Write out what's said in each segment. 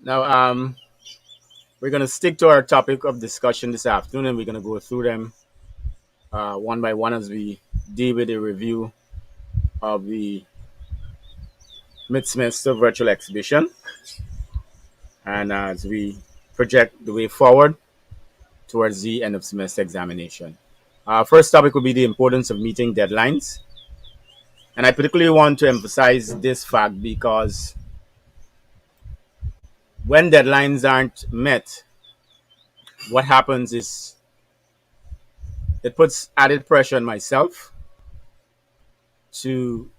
Now, we're going to stick to our topic of discussion this afternoon, and we're going to go through them one by one as we deal with a review of the mid-semester virtual exhibition, and as we project the way forward towards the end of semester examination. First topic will be the importance of meeting deadlines, and I particularly want to emphasize this fact because when deadlines aren't met, what happens is it puts added pressure on myself to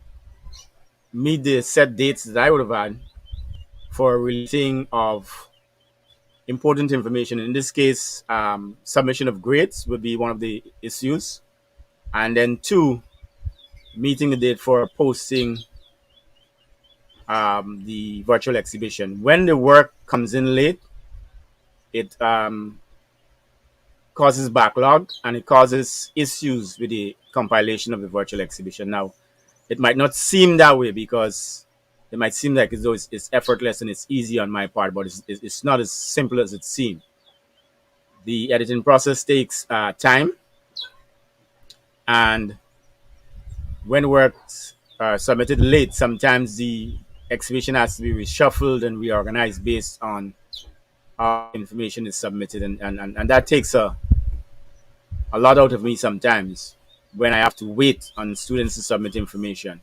meet the set dates that I would have had for releasing of important information. In this case, submission of grades would be one of the issues. And then two, meeting the date for posting the virtual exhibition. When the work comes in late, it causes backlog and it causes issues with the compilation of the virtual exhibition. Now, it might not seem that way because it might seem like as though it's effortless and it's easy on my part, but it's not as simple as it seems. The editing process takes time, and when works are submitted late, sometimes the exhibition has to be reshuffled and reorganized based on how information is submitted, and that takes a lot out of me sometimes when I have to wait on students to submit information.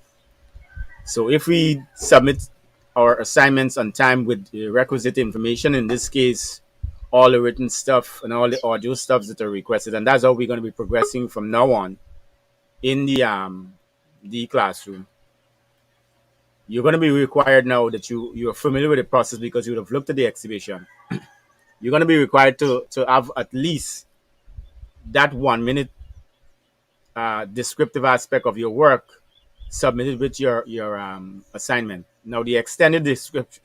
So if we submit our assignments on time with the requisite information, in this case, all the written stuff and all the audio stuffs that are requested, and that's how we're going to be progressing from now on in the classroom. You're going to be required now that you're familiar with the process because you would have looked at the exhibition. You're going to be required to have at least that 1 minute descriptive aspect of your work submitted with your assignment. Now, the extended description,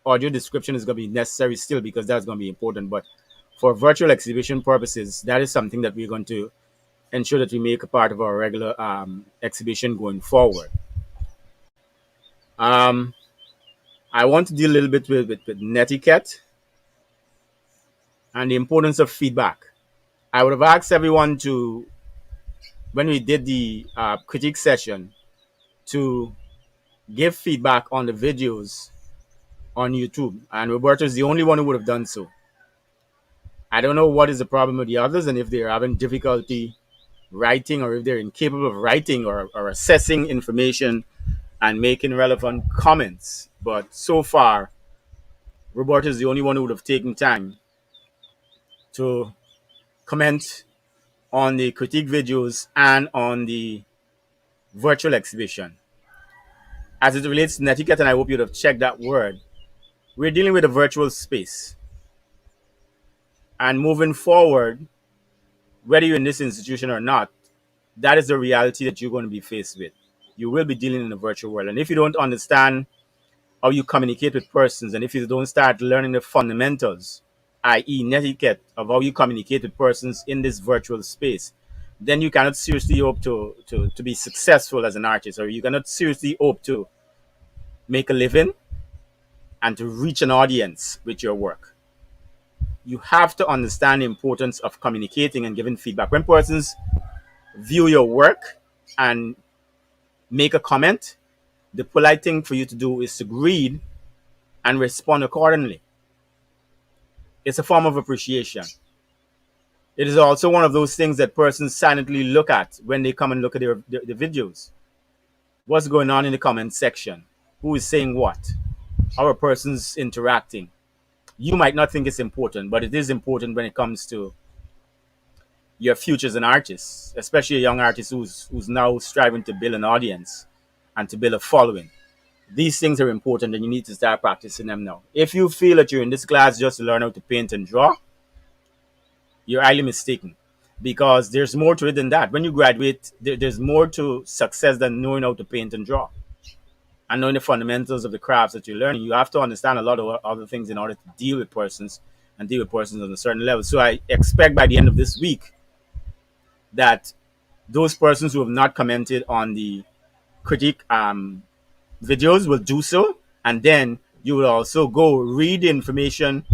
audio description is going to be necessary still because that's going to be important. But for virtual exhibition purposes, that is something that we're going to ensure that we make a part of our regular exhibition going forward. Um, I want to deal a little bit with netiquette and the importance of feedback. I would have asked everyone to, when we did the critique session, to give feedback on the videos on YouTube, and Roberto is the only one who would have done so. I don't know what is the problem with the others and if they're having difficulty writing or if they're incapable of writing or assessing information and making relevant comments. But so far, Roberto is the only one who would have taken time to comment on the critique videos and on the virtual exhibition. As it relates to netiquette, and I hope you'd have checked that word, we're dealing with a virtual space. And moving forward, whether you're in this institution or not, that is the reality that you're going to be faced with. You will be dealing in a virtual world. And if you don't understand how you communicate with persons, and if you don't start learning the fundamentals, i.e., netiquette of how you communicate with persons in this virtual space, then you cannot seriously hope to be successful as an artist, or you cannot seriously hope to make a living and to reach an audience with your work. You have to understand the importance of communicating and giving feedback. When persons view your work and make a comment, the polite thing for you to do is to read and respond accordingly. It's a form of appreciation. It is also one of those things that persons silently look at when they come and look at the videos. What's going on in the comment section? Who is saying what? How are persons interacting? You might not think it's important, but it is important when it comes to your future as an artist, especially a young artist who's now striving to build an audience and to build a following. These things are important and you need to start practicing them now. If you feel that you're in this class just to learn how to paint and draw, you're highly mistaken because there's more to it than that. When you graduate, there's more to success than knowing how to paint and draw and knowing the fundamentals of the crafts that you're learning. You have to understand a lot of other things in order to deal with persons and deal with persons on a certain level. So I expect by the end of this week that those persons who have not commented on the critique videos will do so, and then You will also go read the information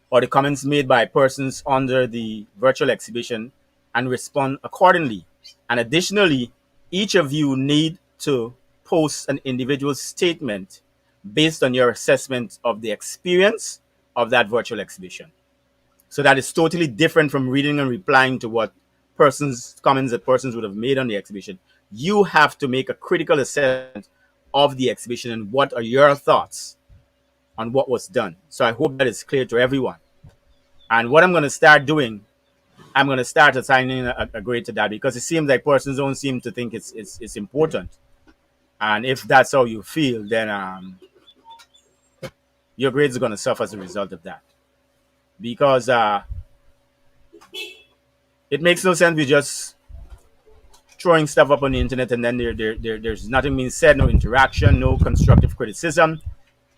or the comments made by persons under the virtual exhibition and respond accordingly. And additionally, each of you need to post an individual statement based on your assessment of the experience of that virtual exhibition. So that is totally different from reading and replying to what persons comments that persons would have made on the exhibition. You have to make a critical assessment of the exhibition and what are your thoughts on what was done. So I hope that is clear to everyone. And what I'm going to start doing, I'm going to start assigning a grade to that because it seems like persons don't seem to think it's important. And if that's how you feel, then your grades are going to suffer as a result of that. Because it makes no sense we just throwing stuff up on the internet and then there's nothing being said, no interaction, no constructive criticism,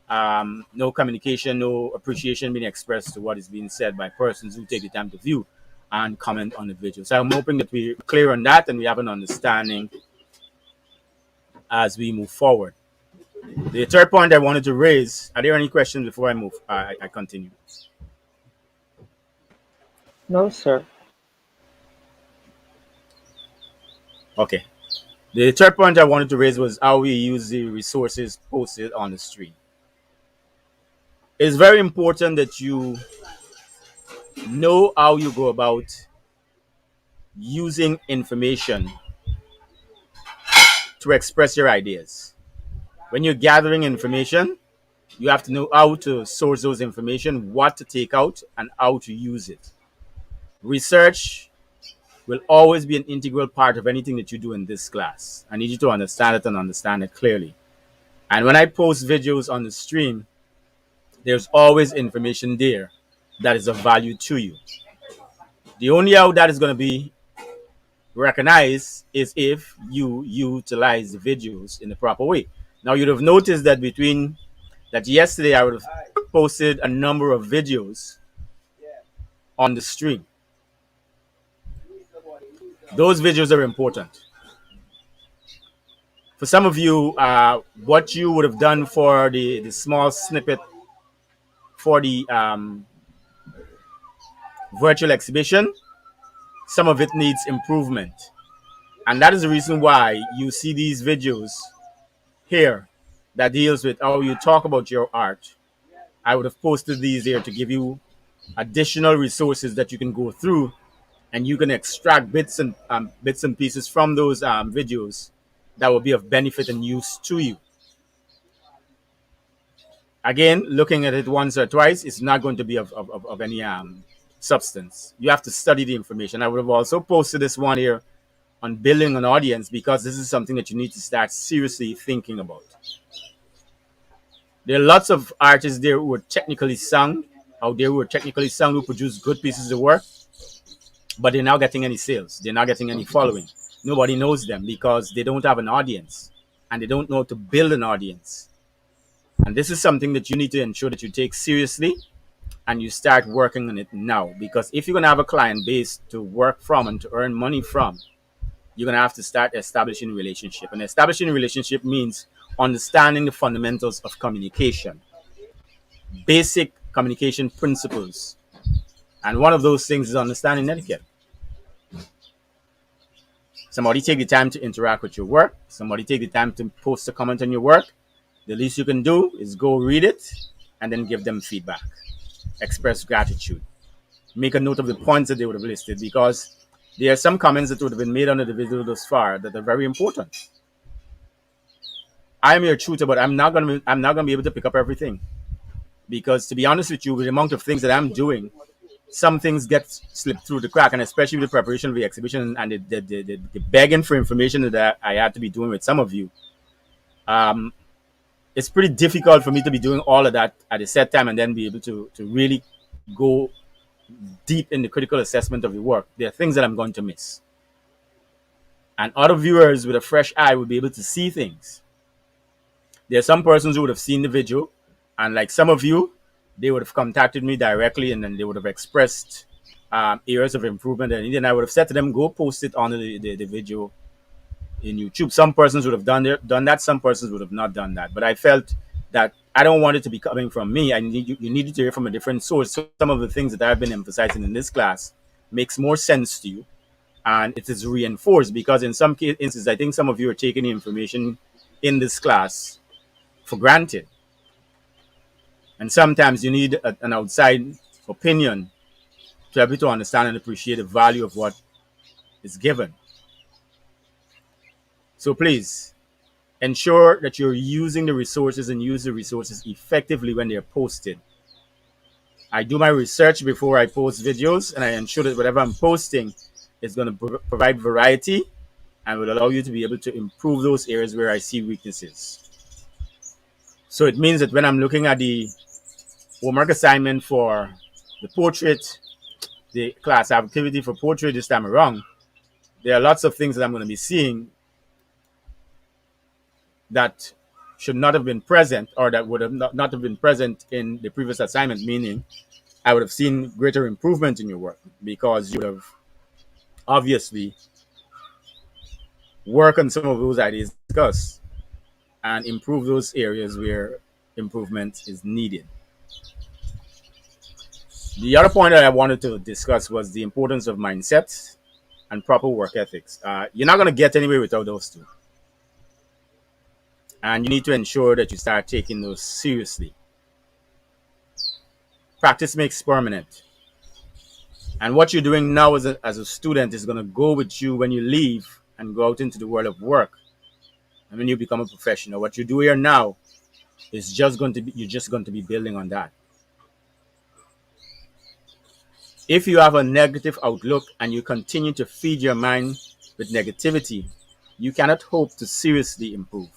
no communication, no appreciation being expressed to what is being said by persons who take the time to view and comment on the video. So I'm hoping that we're clear on that and we have an understanding as we move forward. The third point I wanted to raise, are there any questions before I continue? No, sir. Okay. The third point I wanted to raise was how we use the resources posted on the stream. It's very important that you know how you go about using information to express your ideas. When you're gathering information, you have to know how to source those information, what to take out, and how to use it. Research will always be an integral part of anything that you do in this class. I need you to understand it and understand it clearly. And when I post videos on the stream, there's always information there that is of value to you. The only how that is going to be recognized is if you utilize the videos in the proper way. Now you'd have noticed that between that yesterday I would have posted a number of videos on the stream. Those videos are important. For some of you, what you would have done for the small snippet for the virtual exhibition, some of it needs improvement. And that is the reason why you see these videos here that deals with how you talk about your art. I would have posted these here to give you additional resources that you can go through and you can extract bits and pieces from those videos that will be of benefit and use to you. Again, looking at it once or twice is not going to be of any substance. You have to study the information. I would have also posted this one here on building an audience because this is something that you need to start seriously thinking about. There are lots of artists there who are technically sound, out there who are technically sound, who produce good pieces of work, but they're not getting any sales. They're not getting any following. Nobody knows them because they don't have an audience and they don't know how to build an audience. And this is something that you need to ensure that you take seriously and you start working on it now. Because if you're going to have a client base to work from and to earn money from, you're going to have to start establishing a relationship. And establishing a relationship means understanding the fundamentals of communication, basic communication principles. And one of those things is understanding etiquette. Somebody take the time to interact with your work. Somebody take the time to post a comment on your work. The least you can do is go read it and then give them feedback. Express gratitude. Make a note of the points that they would have listed because there are some comments that would have been made under the video thus far that are very important. I am your tutor, but I'm not gonna be able to pick up everything because, to be honest with you, with the amount of things that I'm doing, some things get slipped through the crack, and especially with the preparation of the exhibition and the begging for information that I had to be doing with some of you. It's pretty difficult for me to be doing all of that at a set time and then be able to really go deep in the critical assessment of your work. There are things that I'm going to miss. And other viewers with a fresh eye will be able to see things. There are some persons who would have seen the video, and like some of you, they would have contacted me directly and then they would have expressed areas of improvement. And then I would have said to them, go post it on the video in YouTube. Some persons would have done that. Some persons would have not done that. But I felt that I don't want it to be coming from me. You need to hear from a different source. So some of the things that I've been emphasizing in this class makes more sense to you, and it is reinforced because in some instances, I think some of you are taking the information in this class for granted, and sometimes you need an outside opinion to help you to understand and appreciate the value of what is given. So please ensure that you're using the resources and use the resources effectively when they're posted. I do my research before I post videos, and I ensure that whatever I'm posting is going to provide variety and will allow you to be able to improve those areas where I see weaknesses. So it means that when I'm looking at the homework assignment for the portrait, the class activity for portrait this time around, there are lots of things that I'm going to be seeing that should not have been present, or that would have not have been present in the previous assignment, meaning I would have seen greater improvement in your work because you would have obviously worked on some of those ideas discussed and improve those areas where improvement is needed. The other point that I wanted to discuss was the importance of mindset and proper work ethics. You're not going to get anywhere without those two. And you need to ensure that you start taking those seriously. Practice makes permanent. And what you're doing now as a student is going to go with you when you leave and go out into the world of work. And when you become a professional, what you do here now is you're just going to be building on that. If you have a negative outlook and you continue to feed your mind with negativity, you cannot hope to seriously improve.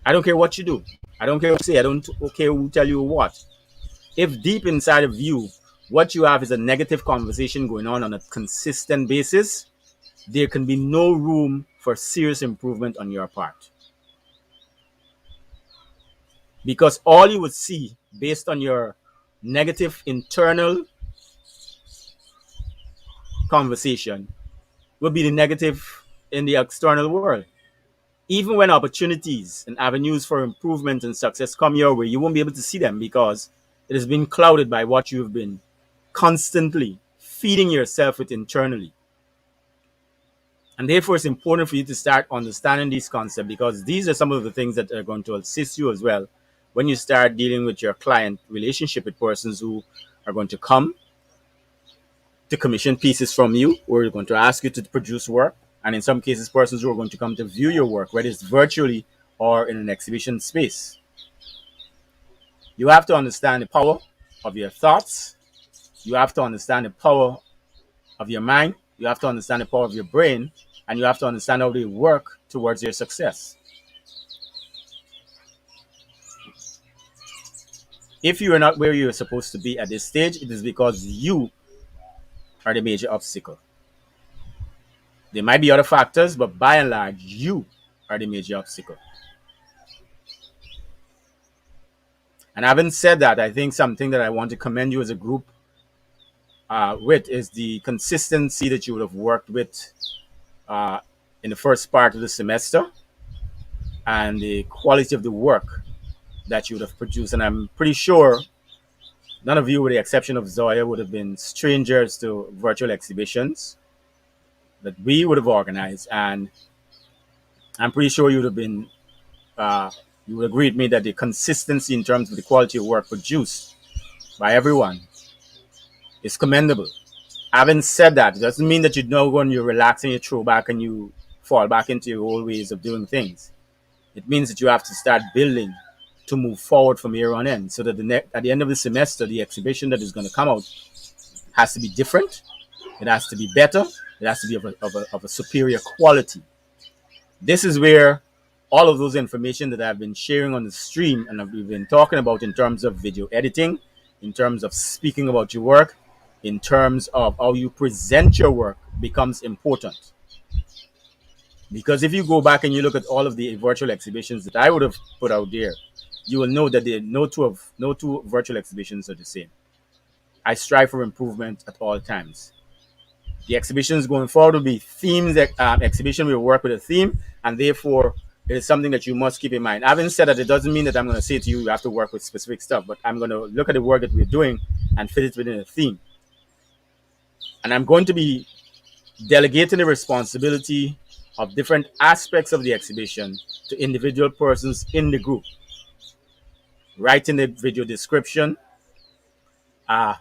I don't care what you do. I don't care what you say. I don't care who tell you what. If deep inside of you, what you have is a negative conversation going on a consistent basis, there can be no room for serious improvement on your part. Because all you would see based on your negative internal conversation will be the negative in the external world. Even when opportunities and avenues for improvement and success come your way, you won't be able to see them because it has been clouded by what you've been constantly feeding yourself with internally. And therefore, it's important for you to start understanding these concepts because these are some of the things that are going to assist you as well when you start dealing with your client relationship with persons who are going to come to commission pieces from you, or are going to ask you to produce work. And in some cases, persons who are going to come to view your work, whether it's virtually or in an exhibition space. You have to understand the power of your thoughts. You have to understand the power of your mind. You have to understand the power of your brain. And you have to understand how they work towards your success. If you are not where you're supposed to be at this stage, it is because you are the major obstacle. There might be other factors, but by and large, you are the major obstacle. And having said that, I think something that I want to commend you as a group with is the consistency that you would have worked with in the first part of the semester and the quality of the work that you would have produced. And I'm pretty sure none of you, with the exception of Zoya, would have been strangers to virtual exhibitions that we would have organized. And I'm pretty sure you would have been, you would agree with me that the consistency in terms of the quality of work produced by everyone is commendable. Having said that, it doesn't mean that you know when you relax and you throw back and you fall back into your old ways of doing things. It means that you have to start building to move forward from here on in, so that at the end of the semester, the exhibition that is going to come out has to be different. It has to be better. It has to be of a superior quality. This is where all of those information that I've been sharing on the stream and we've been talking about in terms of video editing, in terms of speaking about your work, in terms of how you present your work becomes important. Because if you go back and you look at all of the virtual exhibitions that I would have put out there, you will know that no two virtual exhibitions are the same. I strive for improvement at all times. The exhibitions going forward will be themes exhibition. We will work with a theme, and therefore It is something that you must keep in mind. Having said that, it doesn't mean that I'm going to say to you, you have to work with specific stuff, but I'm going to look at the work that we're doing and fit it within a theme. And I'm going to be delegating the responsibility of different aspects of the exhibition to individual persons in the group. Writing the video description, uh,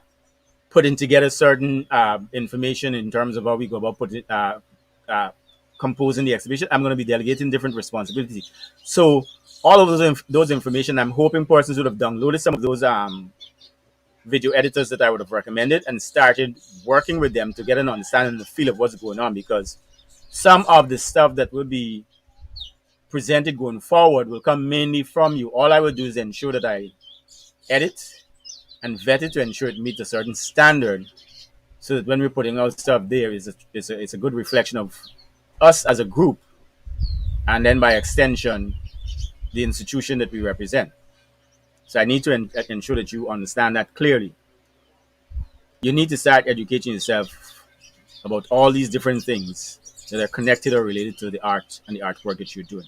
putting together certain information in terms of how we go about uh, composing the exhibition. I'm going to be delegating different responsibilities. So all of those information, I'm hoping persons would have downloaded some of those video editors that I would have recommended and started working with them to get an understanding and the feel of what's going on, because some of the stuff that will be presented going forward will come mainly from you. All I will do is ensure that I edit and vet it to ensure it meets a certain standard, so that when we're putting out stuff there, it's a good reflection of us as a group, and then by extension, the institution that we represent. So I need to ensure that you understand that clearly. You need to start educating yourself about all these different things that are connected or related to the art and the artwork that you're doing.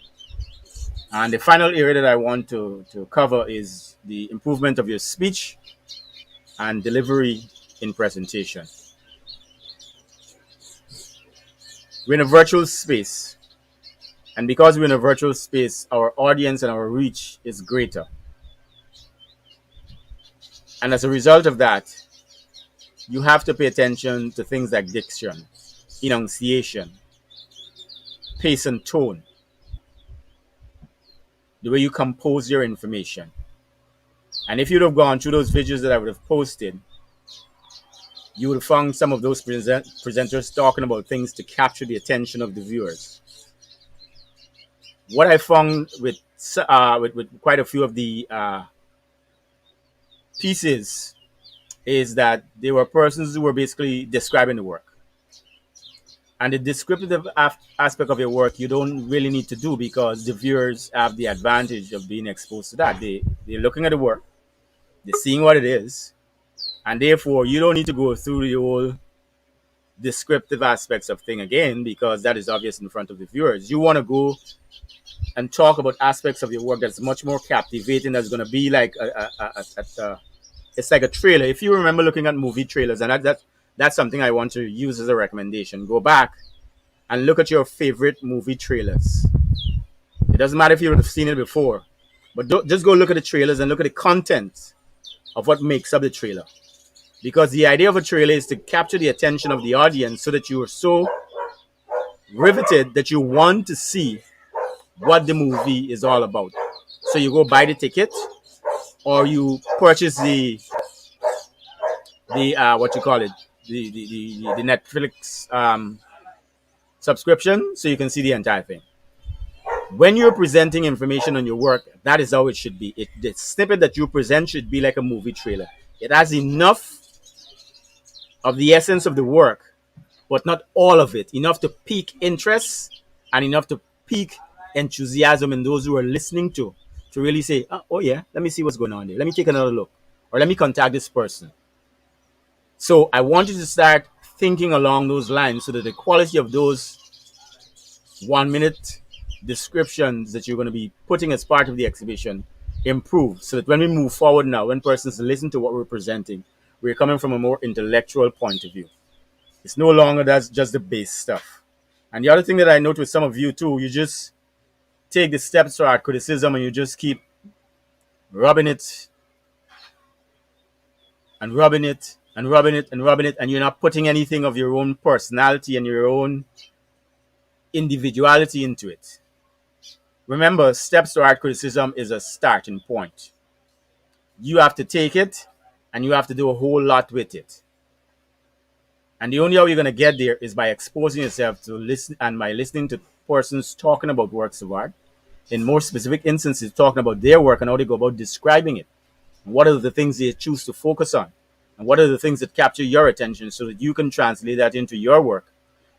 And the final area that I want to cover is the improvement of your speech and delivery in presentation. We're in a virtual space. And because we're in a virtual space, our audience and our reach is greater. And as a result of that, you have to pay attention to things like diction, enunciation, pace and tone, the way you compose your information. And if you'd have gone through those videos that I would have posted, you would have found some of those presenters talking about things to capture the attention of the viewers. What I found with quite a few of the pieces is that they were persons who were basically describing the work. And the descriptive aspect of your work, you don't really need to do, because the viewers have the advantage of being exposed to that. They're looking at the work, they're seeing what it is, and therefore you don't need to go through the whole descriptive aspects of thing again, because that is obvious in front of the viewers. You want to go and talk about aspects of your work that's much more captivating, that's going to be like it's like a trailer. If you remember looking at movie trailers, and that's something I want to use as a recommendation. Go back and look at your favorite movie trailers. It doesn't matter if you have seen it before, but just go look at the trailers and look at the content of what makes up the trailer. Because the idea of a trailer is to capture the attention of the audience so that you are so riveted that you want to see what the movie is all about. So you go buy the ticket, or you purchase the what you call it, the Netflix subscription, so you can see the entire thing. When you're presenting information on your work, that is how it should be. The snippet that you present should be like a movie trailer. It has enough of the essence of the work, but not all of it. Enough to pique interest and enough to pique enthusiasm in those who are listening to really say, oh yeah, let me see what's going on there. Let me take another look, or let me contact this person. So I want you to start thinking along those lines, so that the quality of those 1 minute descriptions that you're going to be putting as part of the exhibition improve, so that when we move forward now, when persons listen to what we're presenting, we're coming from a more intellectual point of view. It's no longer that's just the base stuff. And the other thing that I note with some of you too, you just take the steps to art criticism and you just keep rubbing it and rubbing it and rubbing it and rubbing it, and you're not putting anything of your own personality and your own individuality into it. Remember, steps to art criticism is a starting point. You have to take it and you have to do a whole lot with it. And the only way you're going to get there is by exposing yourself to listen, and by listening to persons talking about works of art. In more specific instances, talking about their work and how they go about describing it. And what are the things they choose to focus on? And what are the things that capture your attention, so that you can translate that into your work,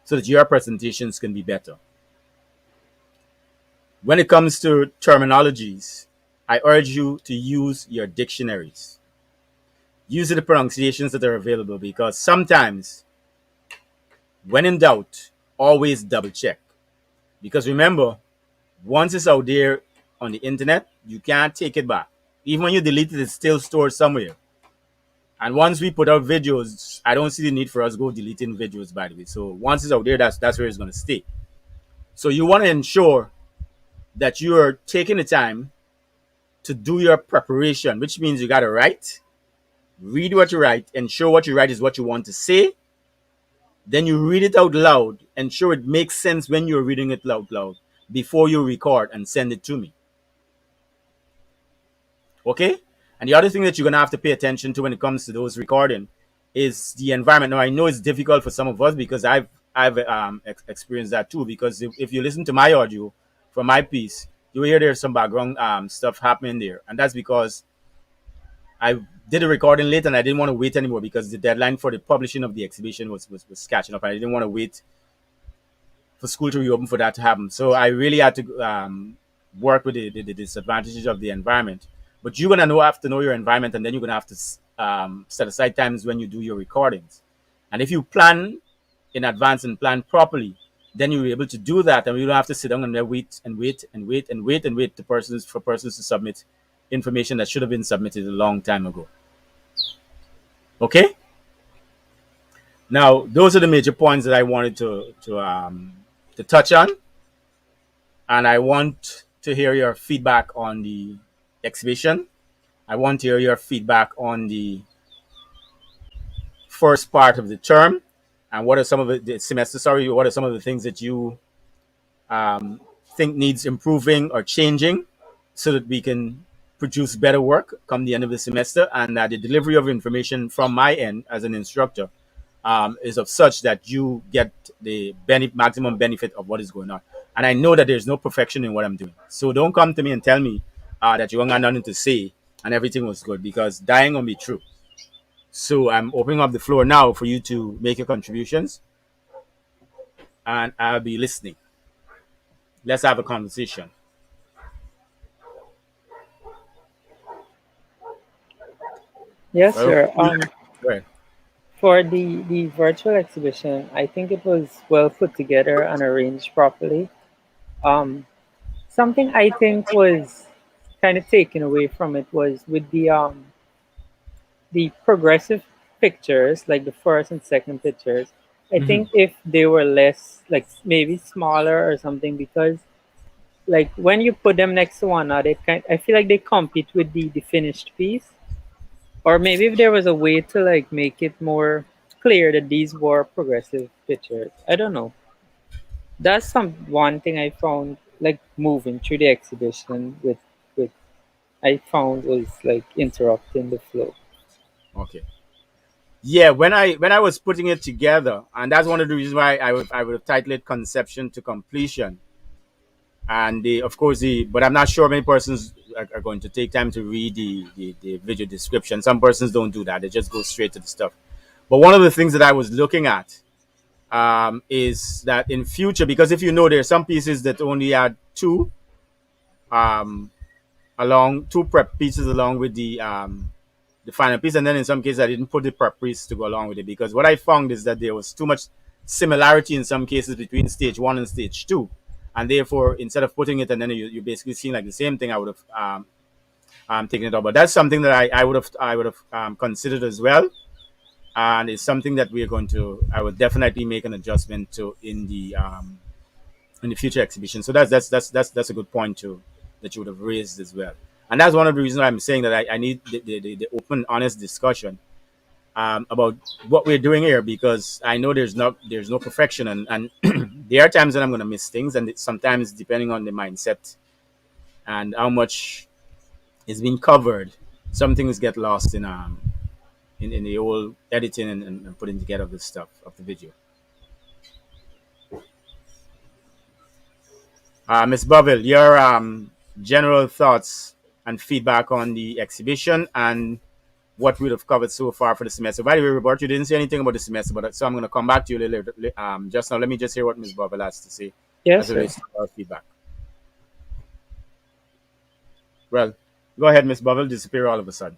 so that your presentations can be better. When it comes to terminologies, I urge you to use your dictionaries. Use the pronunciations that are available, because sometimes, when in doubt, always double check. Because remember, Once it's out there on the internet, you can't take it back. Even when you delete it, it's still stored somewhere. And once we put out videos, I don't see the need for us to go deleting videos, by the way. So once it's out there, that's where it's going to stay. So you want to ensure that you are taking the time to do your preparation, which means you got to write, read what you write, ensure what you write is what you want to say. Then you read it out loud, ensure it makes sense when you're reading it out loud before you record and send it to me. Okay? And the other thing that you're gonna have to pay attention to when it comes to those recording is the environment. Now I know it's difficult for some of us because I've experienced that too. Because if you listen to my audio from my piece, you will hear there's some background stuff happening there, and that's because I did a recording late and I didn't want to wait anymore because the deadline for the publishing of the exhibition was catching up. I didn't want to wait for school to reopen for that to happen. So I really had to work with the disadvantages of the environment. But you're gonna have to know your environment, and then you're gonna have to set aside times when you do your recordings. And if you plan in advance and plan properly, then you'll be able to do that, and you don't have to sit down and wait and wait and wait and wait and wait for persons to submit information that should have been submitted a long time ago. Okay. Now, those are the major points that I wanted to touch on, and I want to hear your feedback on the exhibition. I want to hear your feedback on the first part of the term, and what are some of the semester. Sorry, what are some of the things that you um, think needs improving or changing, so that we can produce better work come the end of the semester, and that the delivery of information from my end as an instructor is of such that you get the maximum benefit of what is going on. And I know that there's no perfection in what I'm doing. So don't come to me and tell me that you don't got nothing to say and everything was good, because dying will be true. So I'm opening up the floor now for you to make your contributions, and I'll be listening. Let's have a conversation. Yes, Well, sir. go ahead. For the virtual exhibition, I think it was well put together and arranged properly. Um, Something I think was kind of taken away from it was with the progressive pictures, like the first and second pictures. I Mhm. think if they were less, like maybe smaller or something, because like when you put them next to one another, I feel like they compete with the finished piece. Or maybe if there was a way to like make it more clear that these were progressive pictures. I don't know. That's some one thing I found like moving through the exhibition with I found was like interrupting the flow. Okay. Yeah, when I was putting it together, and that's one of the reasons why I would have titled it "Conception to Completion." And of course but I'm not sure many persons are going to take time to read the video description. Some persons don't do that; they just go straight to the stuff. But one of the things that I was looking at is that in future, because if you know, there are some pieces that only add um, two prep pieces along with the final piece, and then in some cases I didn't put the prep piece to go along with it, because what I found is that there was too much similarity in some cases between stage one and stage two, and therefore instead of putting it and then you basically seeing like the same thing, I would have taken it out. But that's something that I would have considered as well, and it's something that we are going to I would definitely make an adjustment to in the future exhibition. So that's a good point too that you would have raised as well. And that's one of the reasons why I'm saying that I need the open, honest discussion about what we're doing here, because I know there's no perfection, and there are times that I'm going to miss things, and sometimes depending on the mindset and how much is being covered, some things get lost in the whole editing and putting together of the stuff of the video. Ms. Boville, your general thoughts and feedback on the exhibition and what we'd have covered so far for the semester. By the way, Robert, you didn't say anything about the semester, but so I'm going to come back to you a little later. Just now, let me just hear what Ms. Boville has to say Yes, as it sir. relates to our feedback. Well, go ahead, Ms. Boville, disappear all of a sudden.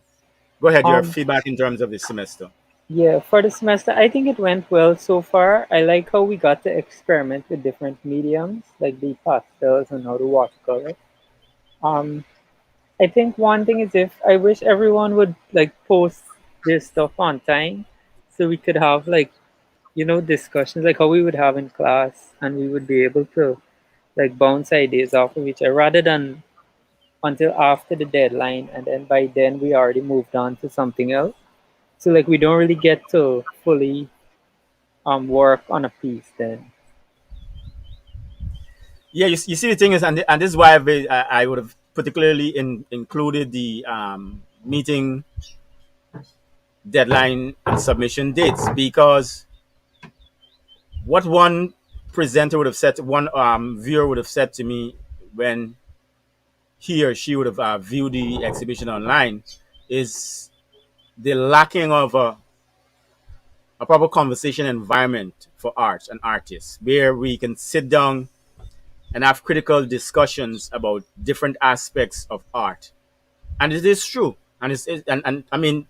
Go ahead, your Um feedback in terms of the semester. Yeah, for the semester, I think it went well so far. I like how we got to experiment with different mediums, like the pastels and how to watercolor. Um, I think one thing is if I wish everyone would like post their stuff on time, so we could have like discussions like how we would have in class, and we would be able to like bounce ideas off of each other rather than until after the deadline, and then by then we already moved on to something else. So like we don't really get to fully work on a piece then. Yeah, you see, the thing is, and this is why I would have particularly included the meeting deadline and submission dates, because what one presenter would have said, one viewer would have said to me when he or she would have viewed the exhibition online, is the lacking of a proper conversation environment for art and artists, where we can sit down and have critical discussions about different aspects of art. And it is true. And I mean,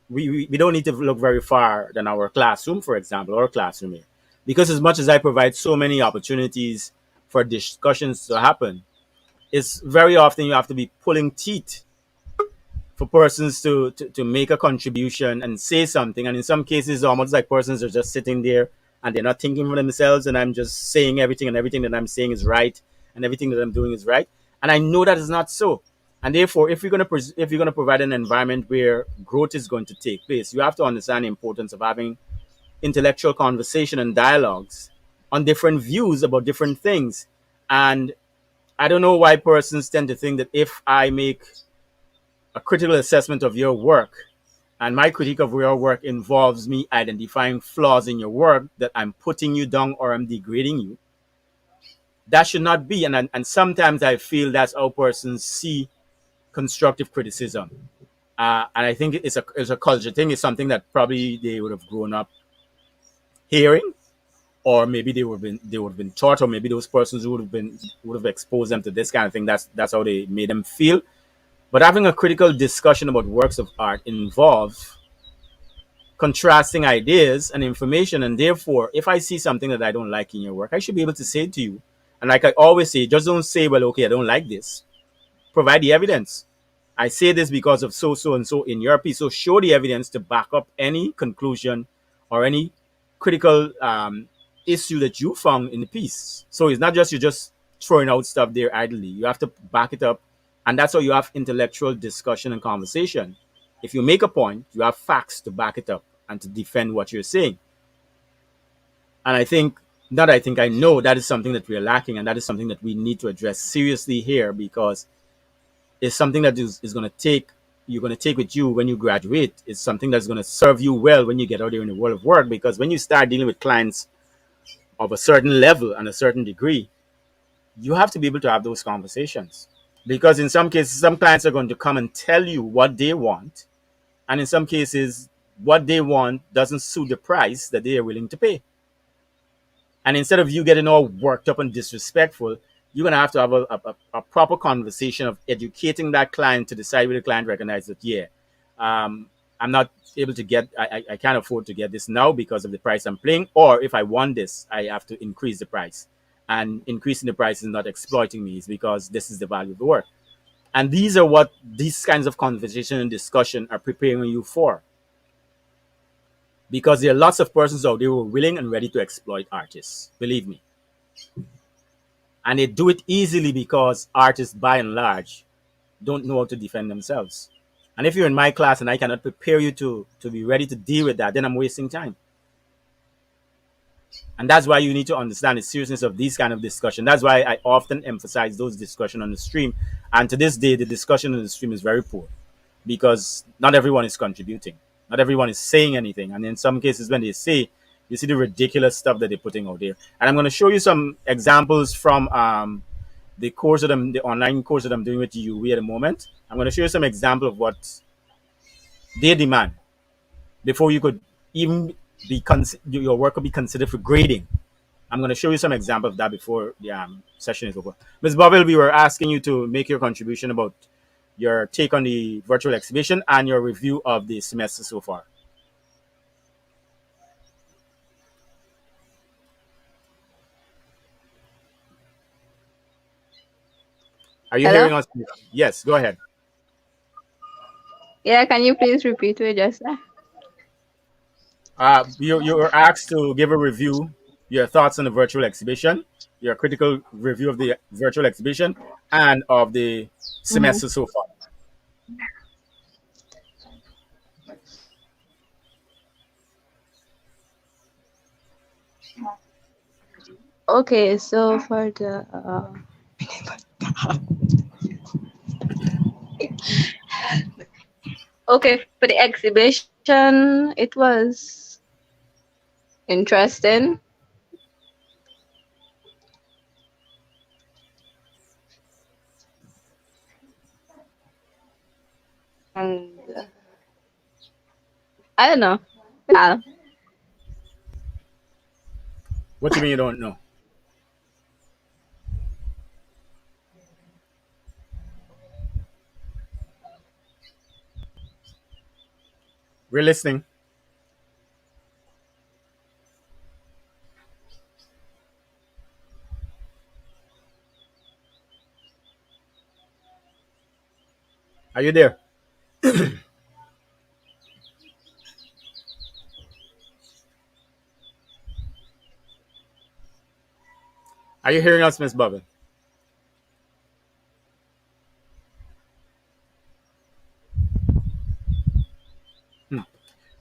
we don't need to look very far than our classroom, for example, our classroom here. Because as much as I provide so many opportunities for discussions to happen, it's very often you have to be pulling teeth for persons to make a contribution and say something. And in some cases, almost like persons are just sitting there and they're not thinking for themselves. And I'm just saying everything, and everything that I'm saying is right, and everything that I'm doing is right. And I know that is not so. And therefore, if if you're gonna provide an environment where growth is going to take place, you have to understand the importance of having intellectual conversation and dialogues on different views about different things. And I don't know why persons tend to think that if I make a critical assessment of your work, and my critique of your work involves me identifying flaws in your work, that I'm putting you down or I'm degrading you. That should not be. And sometimes I feel that's how persons see constructive criticism. And I think it's a culture thing. It's something that probably they would have grown up hearing, or maybe they would have been taught, or maybe those persons who would have exposed them to this kind of thing. That's how they made them feel. But having a critical discussion about works of art involves contrasting ideas and information. And therefore, if I see something that I don't like in your work, I should be able to say to you. And like I always say, just don't say, well, okay, I don't like this. Provide the evidence. I say this because of so, so, and so in your piece. So show the evidence to back up any conclusion or any critical issue that you found in the piece. So it's not just you just throwing out stuff there idly. You have to back it up. And that's how you have intellectual discussion and conversation. If you make a point, you have facts to back it up and to defend what you're saying. And I think, not I think, I know that is something that we're lacking, and that is something that we need to address seriously here, because it's something that is going to take you're going to take with you when you graduate. It's something that's going to serve you well when you get out there in the world of work, because when you start dealing with clients of a certain level and a certain degree, you have to be able to have those conversations. Because in some cases, some clients are going to come and tell you what they want, and in some cases, what they want doesn't suit the price that they are willing to pay. And instead of you getting all worked up and disrespectful, you're going to have a proper conversation of educating that client to decide whether the client recognizes that, yeah, I'm not able to get, I can't afford to get this now because of the price I'm paying. Or if I want this, I have to increase the price. And increasing the price is not exploiting me, it's because this is the value of the work. And these are what these kinds of conversation and discussion are preparing you for. Because there are lots of persons out there who are willing and ready to exploit artists. Believe me. And they do it easily because artists, by and large, don't know how to defend themselves. And if you're in my class and I cannot prepare you to be ready to deal with that, then I'm wasting time. And that's why you need to understand the seriousness of these kind of discussion. That's why I often emphasize those discussion on the stream. And to this day, the discussion on the stream is very poor, because not everyone is contributing. Not everyone is saying anything. And in some cases, when they say, you see the ridiculous stuff that they're putting out there. And I'm going to show you some examples from the online course that I'm doing with UV at the moment. I'm going to show you some example of what they demand before you could even your work could be considered for grading. I'm going to show you some example of that before the session is over. Ms. Boville, we were asking you to make your contribution about your take on the virtual exhibition and your review of the semester so far. Are you Hello? hearing us? Yes, go ahead. Yeah, can you please repeat what you just said? You were asked to give a review, your thoughts on the virtual exhibition, your critical review of the virtual exhibition, and of the Mhm. semester so far. Okay, so for the okay, for the exhibition, it was interesting, and I don't know. What do you mean you don't know? We're listening. Are you there? Are you hearing us, Miss Bubble?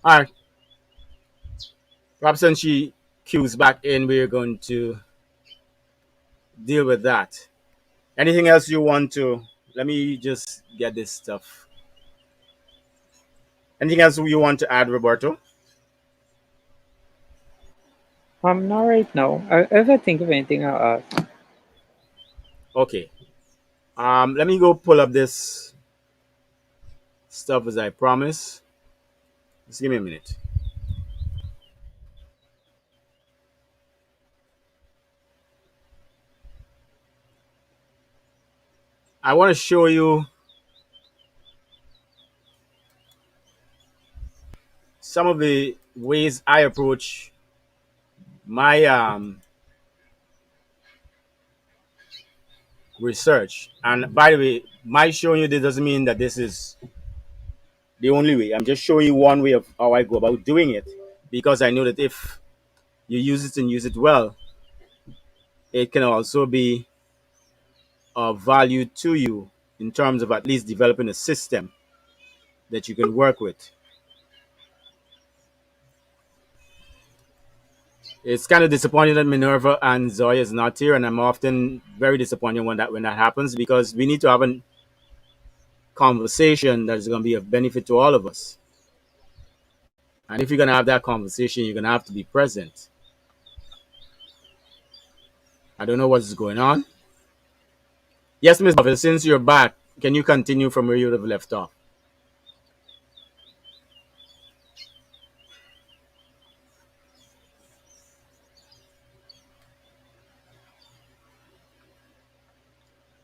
All right. Perhaps when she cues back in, we're going to deal with that. Anything else you want to? Let me just get this stuff. Anything else you want to add, Roberto? Not right now. If I think of anything, I'll ask. Okay. Let me go pull up this stuff as I promised. Just give me a minute. I want to show you some of the ways I approach my research. And by the way, my showing you this doesn't mean that this is the only way. I'm just showing you one way of how I go about doing it because I know that if you use it and use it well, it can also be of value to you in terms of at least developing a system that you can work with. It's kind of disappointing that Minerva and Zoya is not here, and I'm often very disappointed when that happens because we need to have a conversation that is going to be of benefit to all of us. And if you're going to have that conversation, you're going to have to be present. I don't know what's going on. Yes, Miss Buffett, since you're back, can you continue from where you would have left off?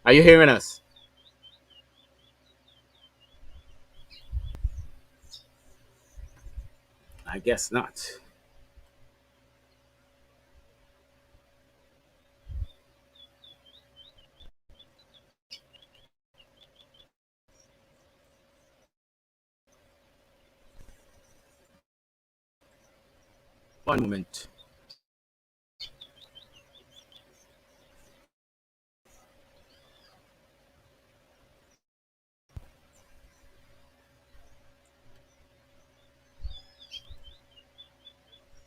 Are you hearing us? I guess not. One moment.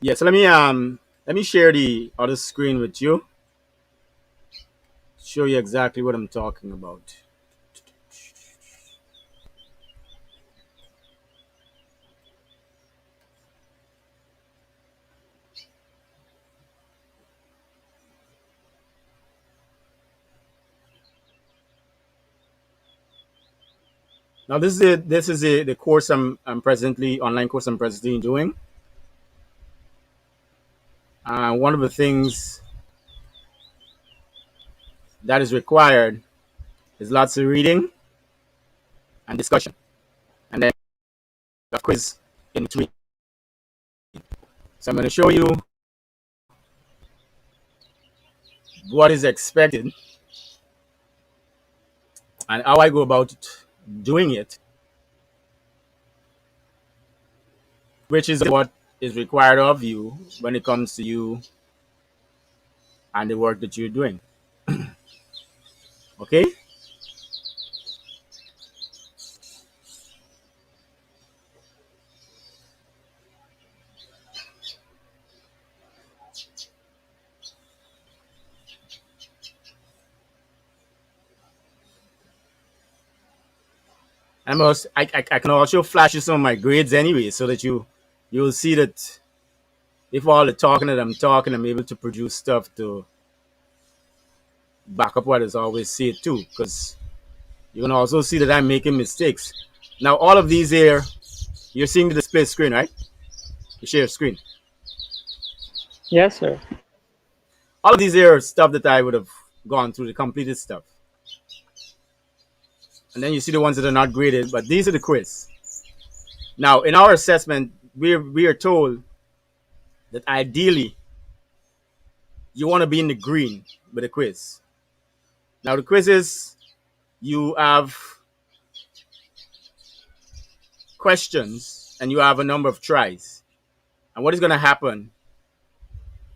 Yes, let me share the other screen with you. Show you exactly what I'm talking about. Now this is the course I'm presently online course I'm presently doing. One of the things that is required is lots of reading and discussion, and then a quiz in between. So I'm going to show you what is expected and how I go about doing it, which is what is required of you when it comes to you and the work that you're doing. Okay? I can also flash you some of my grades anyway, so that you'll see that if all the talking that I'm talking, I'm able to produce stuff to back up what is always said too. Because you can also see that I'm making mistakes. Now, all of these here, you're seeing the display screen, right? The share screen. Yes, sir. All of these here are stuff that I would have gone through, the completed stuff. And then you see the ones that are not graded, but these are the quiz. Now, in our assessment, we are told that ideally you want to be in the green with a quiz. Now, the quiz is you have questions and you have a number of tries. And what is going to happen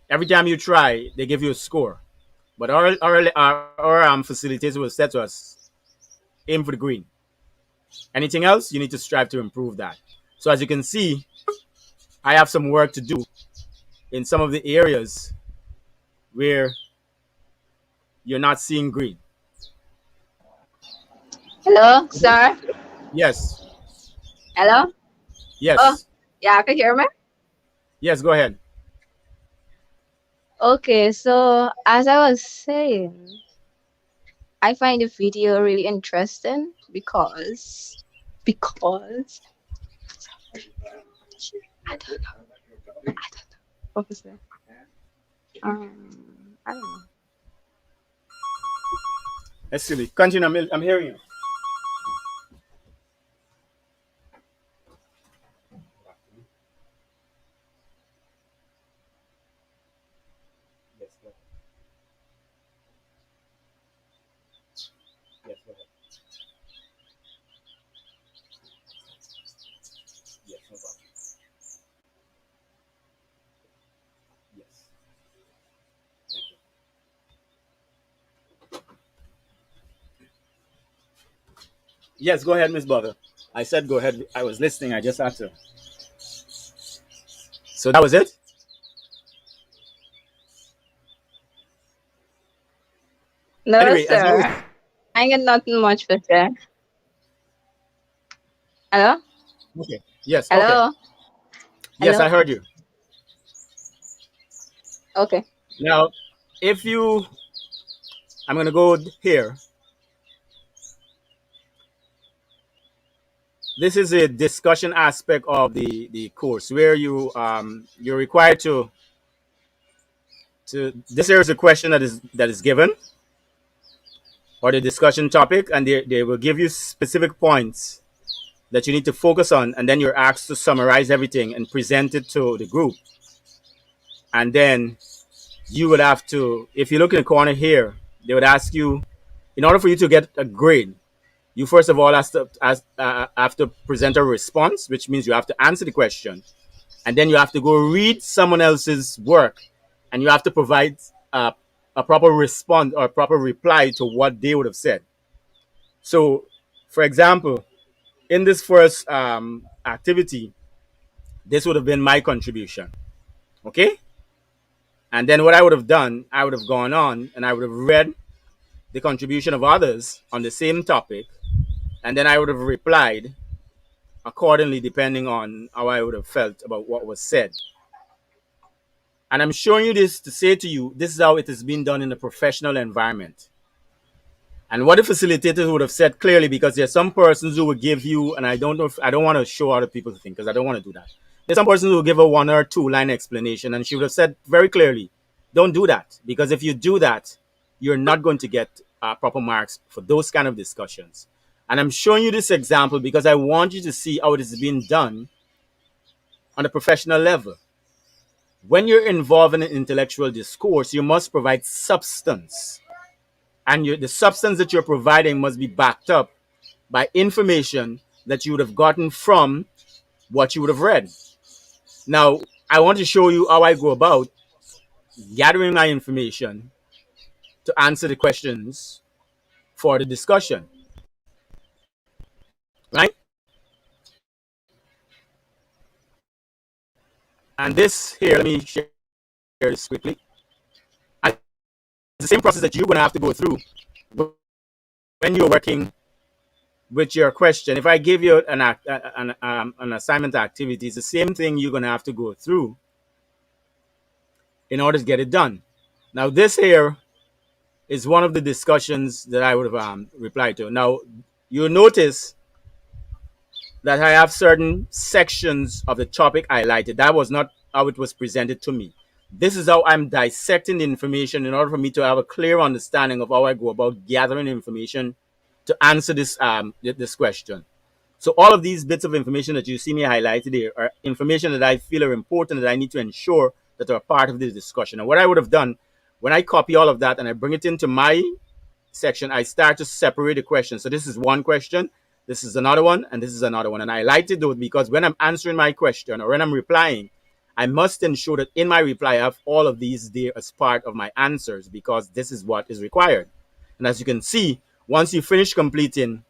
every time you try, they give you a score. But our facilitators will say to us, aim for the green. Anything else, you need to strive to improve that. So as you can see, I have some work to do in some of the areas where you're not seeing green. Hello, sir. Yes, Hello. Oh, yes, yeah, can you hear me? yes, go ahead. Okay, so as I was saying, I find the video really interesting because I don't know. I don't know. What was that? I don't know. Let's see. Continue. I'm hearing you. Yes, go ahead. Yes, go ahead. Yes, no problem. Yes, thank you. Yes, go ahead, Miss Bother. I said go ahead. I was listening. I just answered. So that was it. No, Anyway, as I was sir. I ain't got nothing much for say. Hello? okay. Yes, okay. Hello? Yes, I Hello? heard you. Okay. Now, if you, I'm gonna go here. This is a discussion aspect of the course where you're required to this here is a question that is given or the discussion topic, and they will give you specific points that you need to focus on, and then you're asked to summarize everything and present it to the group. And then you would have to, if you look in the corner here, they would ask you, in order for you to get a grade, you first of all have to present a response, which means you have to answer the question, and then you have to go read someone else's work, and you have to provide a proper response or a proper reply to what they would have said. So, for example, in this first activity, this would have been my contribution. Okay? And then what I would have done, I would have gone on and I would have read the contribution of others on the same topic, and then I would have replied accordingly depending on how I would have felt about what was said. And I'm showing you this to say to you, this is how it has been done in a professional environment. And what the facilitators would have said clearly, because there's some persons who would give you, and I don't know if I don't want to show other people think because I don't want to do that. There's some persons who will give a 1 or 2 line explanation, and she would have said very clearly, don't do that, because if you do that, you're not going to get proper marks for those kind of discussions. And I'm showing you this example because I want you to see how it is being done on a professional level. When you're involved in an intellectual discourse, you must provide substance and the substance that you're providing must be backed up by information that you would have gotten from what you would have read. Now, I want to show you how I go about gathering my information to answer the questions for the discussion, right? And this here, let me share this quickly. And it's the same process that you're going to have to go through when you're working with your question. If I give you an assignment activity, it's the same thing you're going to have to go through in order to get it done. Now, this here is one of the discussions that I would have replied to. Now, you'll notice that I have certain sections of the topic highlighted. That was not how it was presented to me. This is how I'm dissecting the information in order for me to have a clear understanding of how I go about gathering information to answer this question. So all of these bits of information that you see me highlighted here are information that I feel are important that I need to ensure that are part of this discussion. And what I would have done when I copy all of that and I bring it into my section, I start to separate the questions. So this is one question, this is another one, and this is another one. And I highlighted those because when I'm answering my question or when I'm replying, I must ensure that in my reply, I have all of these there as part of my answers because this is what is required. And as you can see, once you finish completing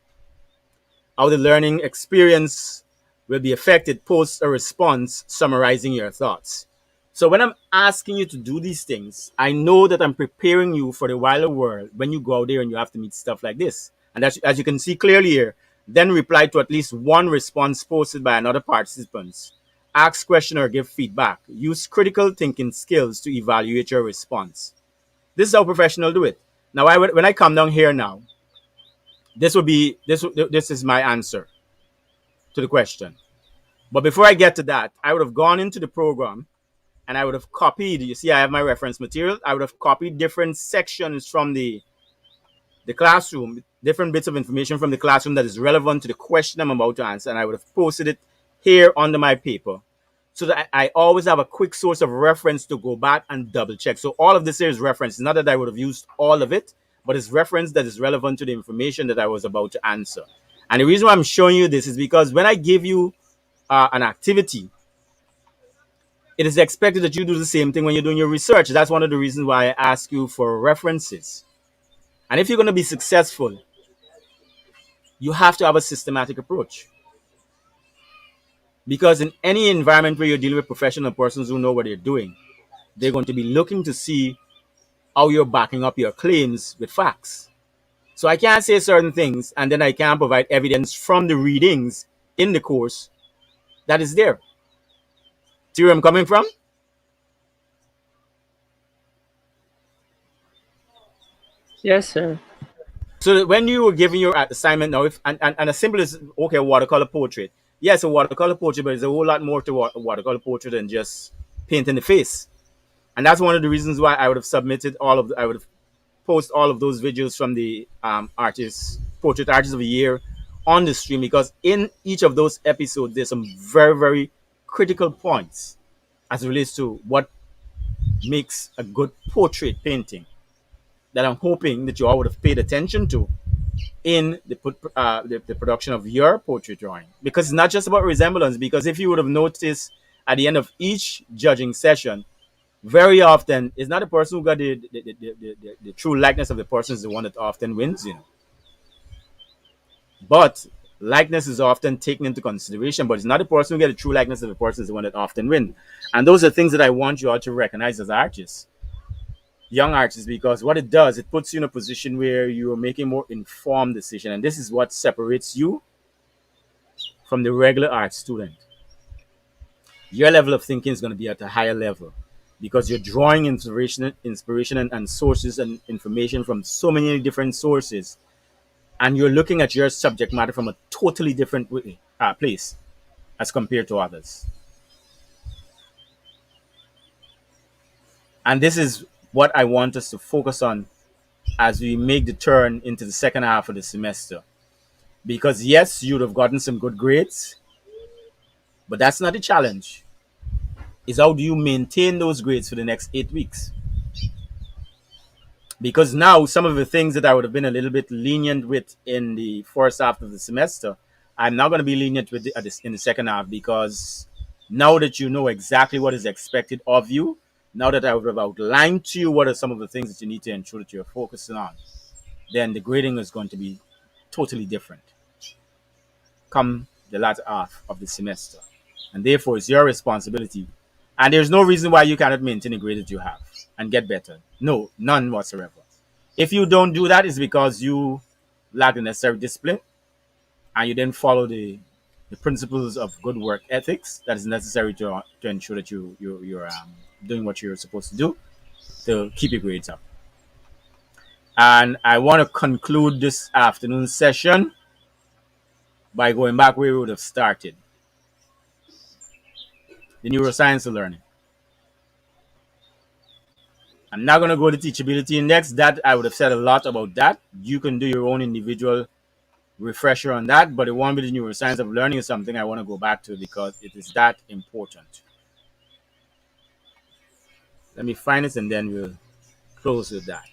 how the learning experience will be affected, post a response summarizing your thoughts. So when I'm asking you to do these things, I know that I'm preparing you for the wider world when you go out there and you have to meet stuff like this. And as you can see clearly here, then reply to at least one response posted by another participant. Ask question or give feedback. Use critical thinking skills to evaluate your response. This is how professionals do it. Now, when I come down here now, this is my answer to the question. But before I get to that, I would have gone into the program and I would have copied. You see, I have my reference material. I would have copied different sections from the classroom, different bits of information from the classroom that is relevant to the question I'm about to answer, and I would have posted it here under my paper so that I always have a quick source of reference to go back and double check. So all of this here is reference. It's not that I would have used all of it, but it's reference that is relevant to the information that I was about to answer. And the reason why I'm showing you this is because when I give you an activity, it is expected that you do the same thing when you're doing your research. That's one of the reasons why I ask you for references. And if you're going to be successful, you have to have a systematic approach. Because in any environment where you're dealing with professional persons who know what they're doing, they're going to be looking to see how you're backing up your claims with facts. So I can't say certain things and then I can't provide evidence from the readings in the course that is there. See where I'm coming from? Yes, sir. So that when you were giving your assignment now, if and as simple as okay, watercolor portrait. Yes, a watercolor portrait, but there's a whole lot more to a watercolor portrait than just painting the face. And that's one of the reasons why I would have submitted I would have post all of those videos from the portrait artists of the year on the stream, because in each of those episodes there's some very, very critical points as it relates to what makes a good portrait painting that I'm hoping that you all would have paid attention to in the production of your portrait drawing, because it's not just about resemblance. Because if you would have noticed at the end of each judging session, very often it's not the person who got the true likeness of the person is the one that often wins, but likeness is often taken into consideration, but it's not the person who get the true likeness of the person is the one that often wins. And those are things that I want you all to recognize as artists, young artists, because what it does, it puts you in a position where you are making more informed decision, and this is what separates you from the regular art student. Your level of thinking is going to be at a higher level because you're drawing inspiration and sources and information from so many different sources, and you're looking at your subject matter from a totally different place as compared to others. And this is what I want us to focus on as we make the turn into the second half of the semester. Because yes, you'd have gotten some good grades, but that's not the challenge. Is how do you maintain those grades for the next 8 weeks? because now some of the things that I would have been a little bit lenient with in the first half of the semester, I'm not going to be lenient with in the second half, because now that you know exactly what is expected of you, now that I would have outlined to you what are some of the things that you need to ensure that you're focusing on, then the grading is going to be totally different come the latter half of the semester. And therefore, it's your responsibility. And there's no reason why you cannot maintain the grade that you have and get better. No, none whatsoever. If you don't do that, it's because you lack the necessary discipline and you didn't follow the principles of good work ethics that is necessary to ensure that you're doing what you're supposed to do to keep your grades up. And I want to conclude this afternoon session by going back where we would have started, the neuroscience of learning. I'm not going to go to teachability index. That I would have said a lot about that. You can do your own individual refresher on that, but the one with the neuroscience of learning is something I want to go back to because it is that important. Let me find it and then we'll close with that.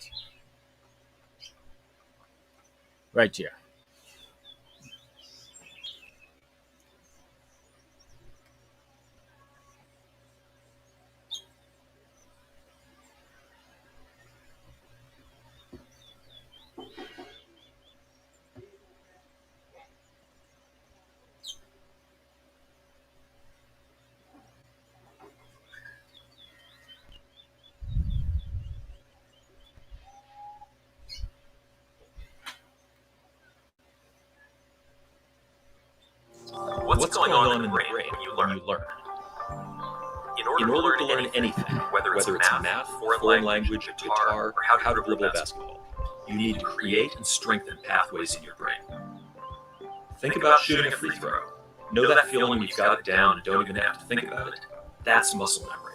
Right here. What's going on in the brain when you learn? In order to learn anything, whether it's math, foreign language, guitar, or how to dribble basketball, you need to create and strengthen pathways in your brain. Think about shooting a free throw. Know that feeling when you've got it down and don't even have to think about it? That's muscle memory.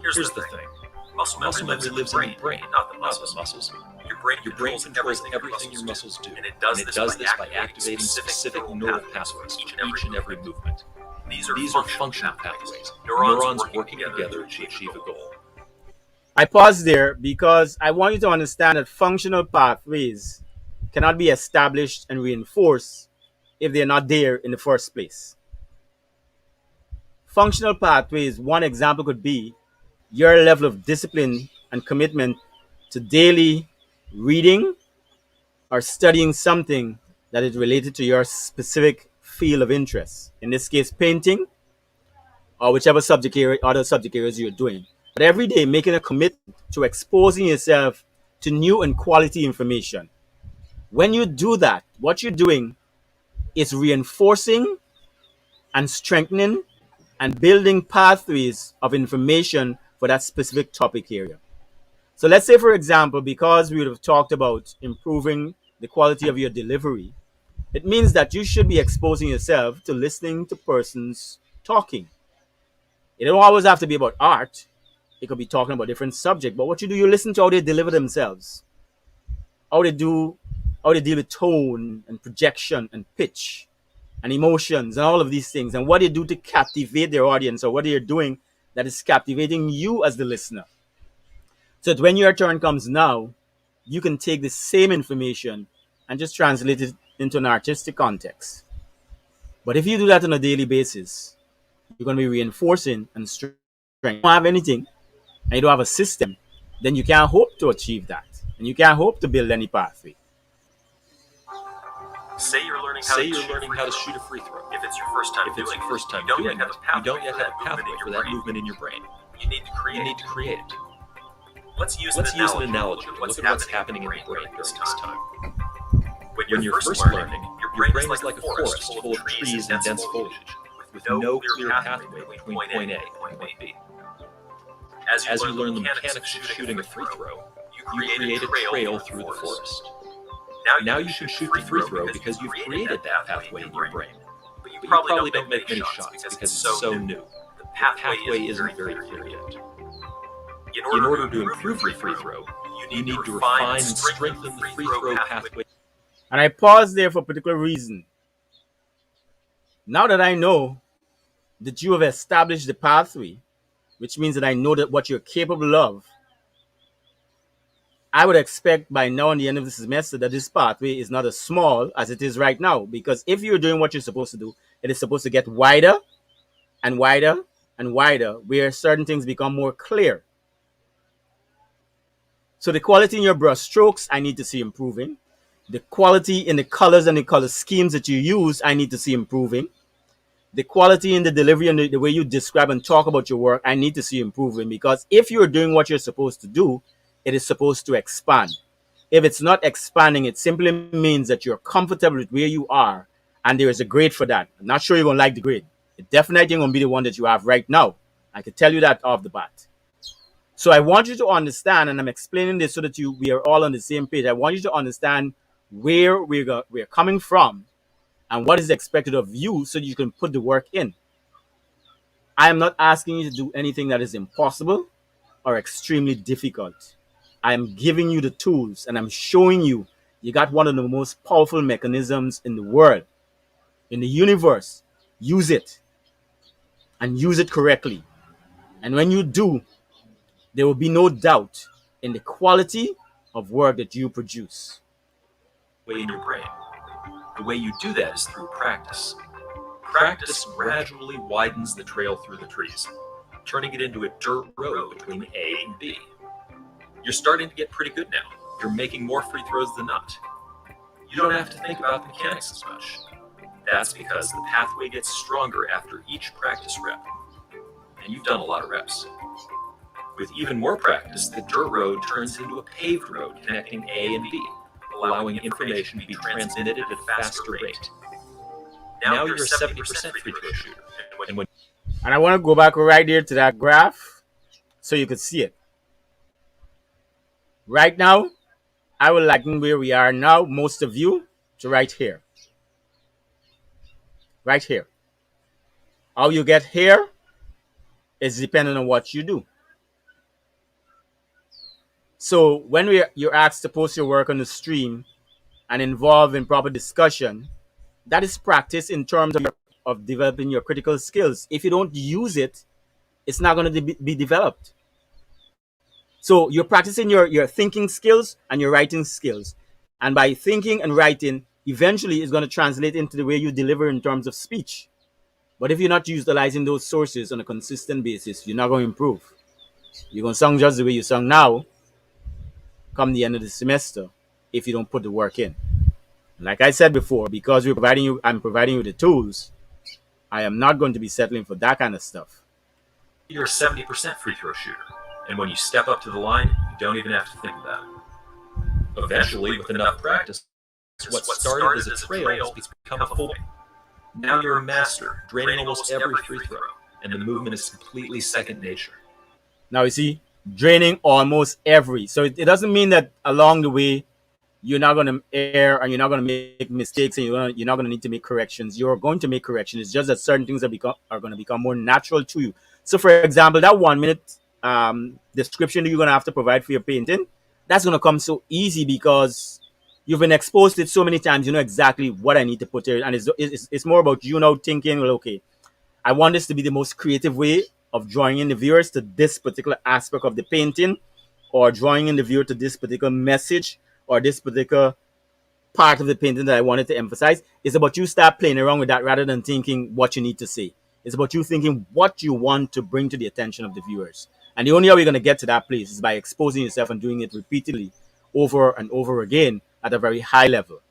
Here's the thing. Muscle memory lives in the brain, not the muscles. Your brain controls everything your muscles do, and it does this by activating specific neural pathways for each and every movement. These are functional pathways, neurons working together to achieve a goal. I pause there because I want you to understand that functional pathways cannot be established and reinforced if they're not there in the first place. Functional pathways, one example could be your level of discipline and commitment to daily reading or studying something that is related to your specific field of interest. In this case, painting or whichever subject area, other subject areas you're doing. But every day making a commitment to exposing yourself to new and quality information. When you do that, what you're doing is reinforcing and strengthening and building pathways of information for that specific topic area. So let's say, for example, because we would have talked about improving the quality of your delivery, it means that you should be exposing yourself to listening to persons talking. It don't always have to be about art. It could be talking about different subject. But what you do, you listen to how they deliver themselves, how they deal with tone and projection and pitch and emotions and all of these things, and what they do to captivate their audience, or what they're doing that is captivating you as the listener. So that when your turn comes now, you can take the same information and just translate it into an artistic context. But if you do that on a daily basis, you're going to be reinforcing and strengthening. If you don't have anything and you don't have a system, then you can't hope to achieve that. And you can't hope to build any pathway. Say you're learning how to shoot a free throw. If it's your first time doing it, you don't yet have a pathway for that movement in your brain. You need to create it. Let's use an analogy to look at what's happening in the brain during this time. When you're first learning, your brain is like a forest full of trees and dense foliage, with no clear pathway between point A and point B. As you learn the mechanics of shooting a free throw, you create a trail through the forest. Now you can shoot the free throw because you've created that pathway in your brain. But you probably don't make many shots because it's so new. The pathway isn't very clear yet. In order to improve your free throw, you need to refine and strengthen the free throw pathway. And I pause there for a particular reason. Now that I know that you have established the pathway, which means that I know that what you're capable of, I would expect by now, in the end of the semester, that this pathway is not as small as it is right now. Because if you're doing what you're supposed to do, it is supposed to get wider and wider and wider, where certain things become more clear. So the quality in your brush strokes, I need to see improving. The quality in the colors and the color schemes that you use, I need to see improving. The quality in the delivery and the way you describe and talk about your work, I need to see improving. Because if you're doing what you're supposed to do, it is supposed to expand. If it's not expanding, it simply means that you're comfortable with where you are, and there is a grade for that. I'm not sure you're gonna like the grade. It definitely ain't gonna be the one that you have right now. I can tell you that off the bat. So I want you to understand, and I'm explaining this so that we are all on the same page. I want you to understand where we're coming from and what is expected of you, so that you can put the work in. I am not asking you to do anything that is impossible or extremely difficult. I am giving you the tools, and I'm showing you you got one of the most powerful mechanisms in the world, in the universe. Use it, and use it correctly. And when you do, there will be no doubt in the quality of work that you produce. Way in your brain. The way you do that is through practice. Practice gradually widens the trail through the trees, turning it into a dirt road between A and B. You're starting to get pretty good now. You're making more free throws than not. You don't have to think about the mechanics as much. That's because the pathway gets stronger after each practice rep. And you've done a lot of reps. With even more practice, the dirt road turns into a paved road connecting A and B, allowing information to be transmitted at a faster rate. Now you're a 70% free throw shooter. And I want to go back right there to that graph so you could see it. Right now, I would like where we are now, most of you, to right here. Right here. How you get here is dependent on what you do. So when you're asked to post your work on the stream and involve in proper discussion, that is practice in terms of developing your critical skills. If you don't use it, it's not going to be developed. So you're practicing your thinking skills and your writing skills. And by thinking and writing, eventually it's going to translate into the way you deliver in terms of speech. But if you're not utilizing those sources on a consistent basis, you're not going to improve. You're going to sound just the way you sound now come the end of the semester if you don't put the work in. Like I said before, because I'm providing you the tools, I am not going to be settling for that kind of stuff. You're a 70% free throw shooter. And when you step up to the line, you don't even have to think about it. Eventually, with enough practice, what started as a trail has become a full point. Now you're a master, draining almost every free throw, and the movement is completely second nature. Now you see, draining almost every. So it doesn't mean that along the way you're not going to err and you're not going to make mistakes and you're not going to need to make corrections. You're going to make corrections. It's just that certain things are going to become more natural to you. So, for example, that 1 minute description that you're going to have to provide for your painting, that's going to come so easy because you've been exposed to it so many times. You know exactly what I need to put there, and it's more about you now thinking, well, okay, I want this to be the most creative way of drawing in the viewers to this particular aspect of the painting, or drawing in the viewer to this particular message or this particular part of the painting that I wanted to emphasize. It's about you start playing around with that rather than thinking what you need to say. It's about you thinking what you want to bring to the attention of the viewers. And the only way you're going to get to that place is by exposing yourself and doing it repeatedly over and over again at a very high level.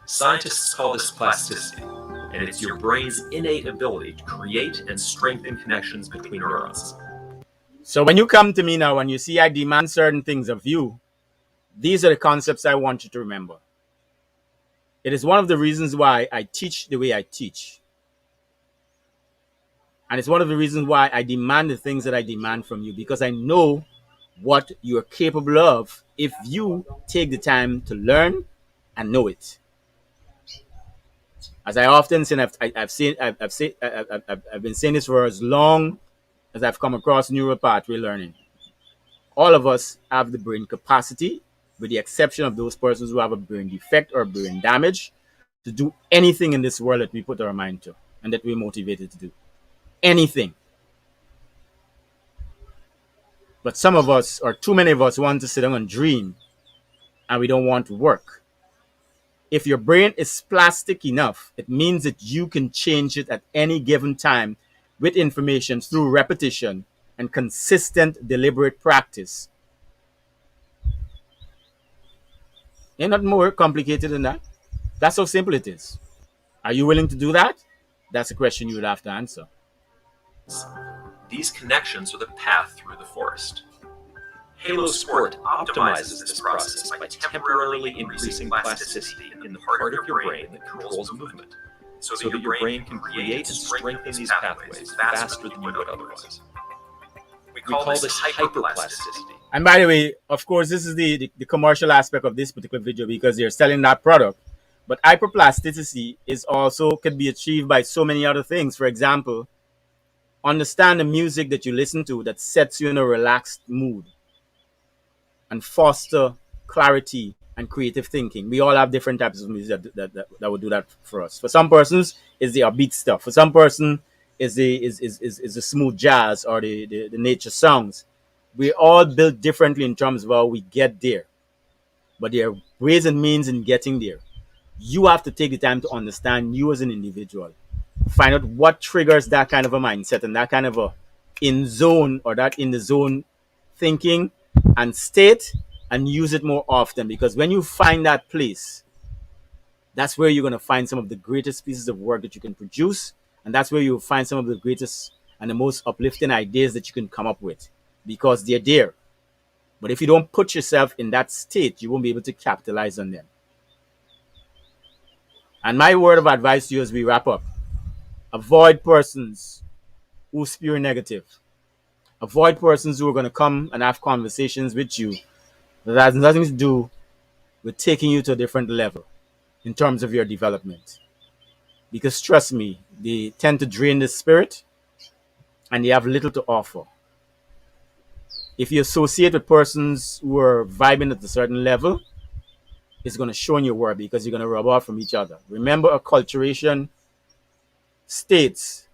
Scientists call this plasticity, and it's your brain's innate ability to create and strengthen connections between neurons. So when you come to me now and you see I demand certain things of you, these are the concepts I want you to remember. It is one of the reasons why I teach the way I teach. And it's one of the reasons why I demand the things that I demand from you, because I know what you're capable of if you take the time to learn and know it. As I often say, I've been saying this for as long as I've come across neural pathway learning. All of us have the brain capacity, with the exception of those persons who have a brain defect or brain damage, to do anything in this world that we put our mind to and that we're motivated to do. Anything. But some of us, or too many of us, want to sit down and dream, and we don't want to work. If your brain is plastic enough, it means that you can change it at any given time with information through repetition and consistent, deliberate practice. Ain't not more complicated than that. That's how simple it is. Are you willing to do that? That's a question you would have to answer. These connections are the path through the forest. Halo Sport optimizes this process by temporarily increasing plasticity in the part of your brain that controls movement, so that your brain can create and strengthen these pathways faster than you would otherwise. We call this hyperplasticity. And by the way, of course, this is the commercial aspect of this particular video because they're selling that product. But hyperplasticity is also could be achieved by so many other things. For example, understand the music that you listen to that sets you in a relaxed mood and foster clarity and creative thinking. We all have different types of music that would do that for us. For some persons, it's the upbeat stuff. For some person, is the smooth jazz or the nature songs. We all built differently in terms of how we get there. But there are ways and means in getting there. You have to take the time to understand you as an individual. Find out what triggers that kind of a mindset and that kind of a in zone or that in the zone thinking and state, and use it more often, because when you find that place, that's where you're going to find some of the greatest pieces of work that you can produce, and that's where you'll find some of the greatest and the most uplifting ideas that you can come up with, because they're there. But if you don't put yourself in that state, you won't be able to capitalize on them. And my word of advice to you as we wrap up: avoid persons who spew negative. Avoid persons who are going to come and have conversations with you that has nothing to do with taking you to a different level in terms of your development. Because trust me, they tend to drain the spirit and they have little to offer. If you associate with persons who are vibing at a certain level, it's going to show in your work because you're going to rub off from each other. Remember, acculturation states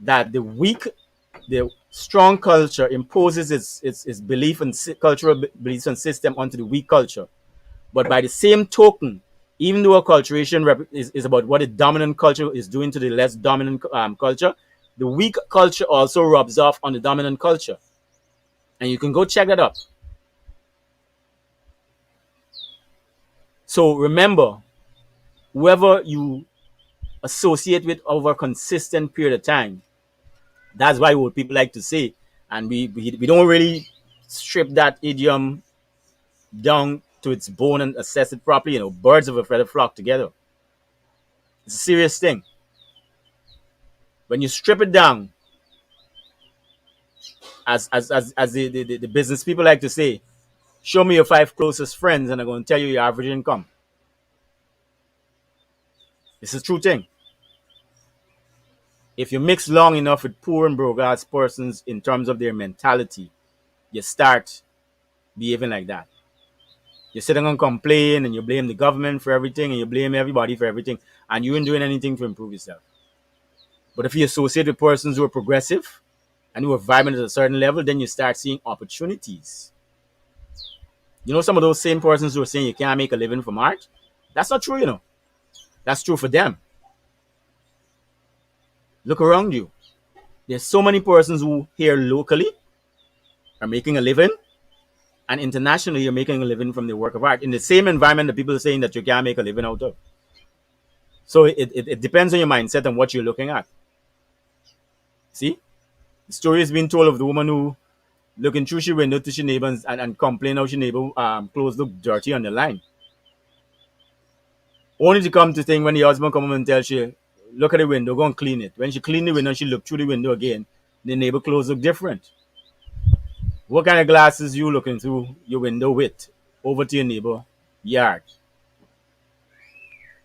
that the strong culture imposes its belief and cultural beliefs and system onto the weak culture. But by the same token, even though acculturation is about what the dominant culture is doing to the less dominant culture, the weak culture also rubs off on the dominant culture. And you can go check that up. So remember, whoever you associate with over a consistent period of time, that's why what people like to say. And we don't really strip that idiom down to its bone and assess it properly. Birds of a feather flock together. It's a serious thing. When you strip it down, as the business people like to say, show me your 5 closest friends and I'm going to tell you your average income. It's a true thing. If you mix long enough with poor and broke ass persons in terms of their mentality, you start behaving like that. You're sitting and complain and you blame the government for everything and you blame everybody for everything and you ain't doing anything to improve yourself. But if you associate with persons who are progressive and who are vibing at a certain level, then you start seeing opportunities. Some of those same persons who are saying you can't make a living from art, that's not true, That's true for them. Look around you. There's so many persons who here locally are making a living, and internationally you're making a living from the work of art in the same environment that people are saying that you can't make a living out of. So it depends on your mindset and what you're looking at. See? The story is being told of the woman who looking through her window to her neighbor and complain how her neighbor clothes look dirty on the line. Only to come to think when the husband come home and tell she, look at the window, go and clean it. When she clean the window, she look through the window again, the neighbor clothes look different. What kind of glasses you looking through your window with over to your neighbor yard?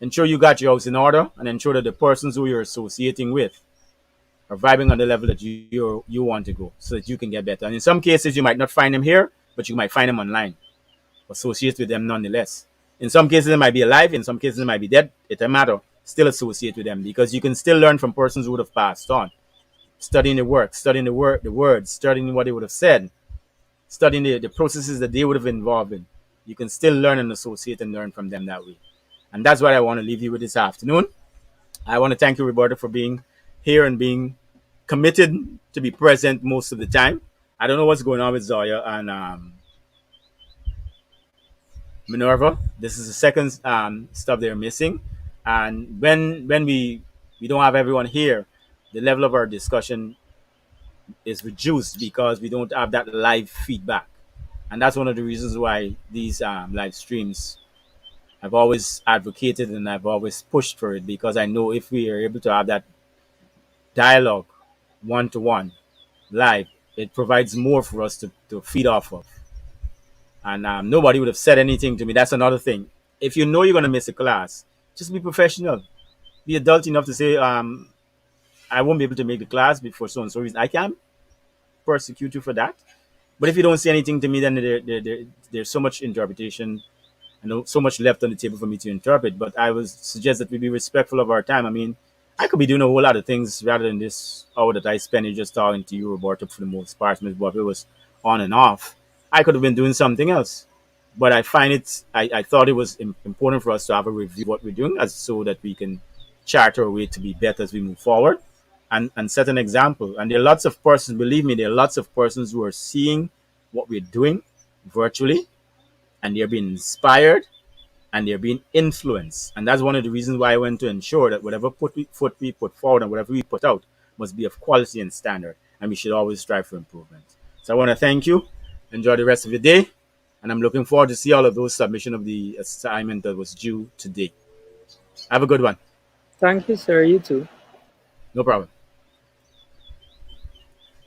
Ensure you got your house in order and ensure that the persons who you're associating with are vibing on the level that you want to go so that you can get better. And in some cases, you might not find them here, but you might find them online. Associate with them nonetheless. In some cases, they might be alive. In some cases, they might be dead. It doesn't matter. Still associate with them because you can still learn from persons who would have passed on. Studying the work, studying the words, studying what they would have said. studying the processes that they would have involved in, you can still learn and associate and learn from them that way. And that's what I want to leave you with this afternoon. I want to thank you, Roberta, for being here and being committed to be present most of the time. I don't know what's going on with Zoya and Minerva. This is the second stuff they're missing, and when we don't have everyone here, the level of our discussion is reduced because we don't have that live feedback, and that's one of the reasons why these live streams I've always advocated and I've always pushed for it, because I know if we are able to have that dialogue one to one live, it provides more for us to feed off of. And nobody would have said anything to me. That's another thing. If you know you're going to miss a class, just be professional. Be adult enough to say, I won't be able to make the class for so and so reason. I can persecute you for that. But if you don't say anything to me, then there's so much interpretation and so much left on the table for me to interpret. But I would suggest that we be respectful of our time. I mean, I could be doing a whole lot of things rather than this hour that I spent here just talking to you, Roberta, for the most part. Ms. Bob, it was on and off. I could have been doing something else. But I find it, I thought it was important for us to have a review of what we're doing, as so that we can chart our way to be better as we move forward, and set an example. And there are lots of persons, believe me, there are lots of persons who are seeing what we're doing virtually, and they're being inspired and they're being influenced. And that's one of the reasons why I went to ensure that whatever foot we put forward and whatever we put out must be of quality and standard. And we should always strive for improvement. So I want to thank you. Enjoy the rest of your day. And I'm looking forward to see all of those submission of the assignment that was due today. Have a good one. Thank you, sir. You too. No problem.